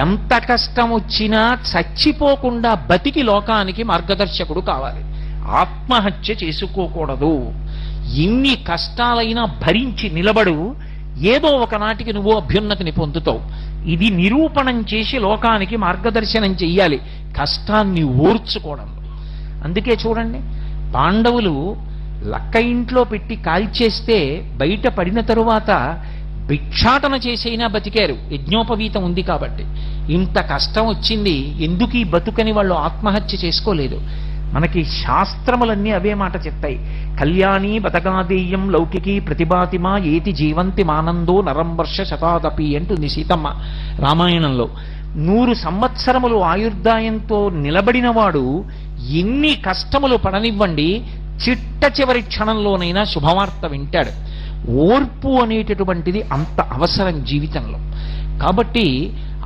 ఎంత కష్టం వచ్చినా చచ్చిపోకుండా బతికి లోకానికి మార్గదర్శకుడు కావాలి. ఆత్మహత్య చేసుకోకూడదు. ఎన్ని కష్టాలైనా భరించి నిలబడు, ఏదో ఒకనాటికి నువ్వు అభ్యున్నతిని పొందుతావు. ఇది నిరూపణం చేసి లోకానికి మార్గదర్శనం చెయ్యాలి కష్టాన్ని ఓర్చుకోవడం. అందుకే చూడండి, పాండవులు లక్క ఇంట్లో పెట్టి కాల్చేస్తే బయట పడిన తరువాత భిక్షాటన చేసైనా బతికారు, యజ్ఞోపవీతం ఉంది కాబట్టి. ఇంత కష్టం వచ్చింది, ఎందుకు ఈ బతుకని వాళ్ళు ఆత్మహత్య చేసుకోలేదు. మనకి శాస్త్రములన్నీ అవే మాట చెప్తాయి. కళ్యాణి బతగాదేయం లౌకికి ప్రతిభాతిమా ఏతి జీవంతి మానందో నరం వర్ష శతాదపి అంటుంది సీతమ్మ రామాయణంలో. 100 సంవత్సరములు ఆయుర్దాయంతో నిలబడినవాడు ఎన్ని కష్టములు పడనివ్వండి, చిట్ట చివరి క్షణంలోనైనా శుభవార్త వింటాడు. ఓర్పు అనేటటువంటిది అంత అవసరం జీవితంలో. కాబట్టి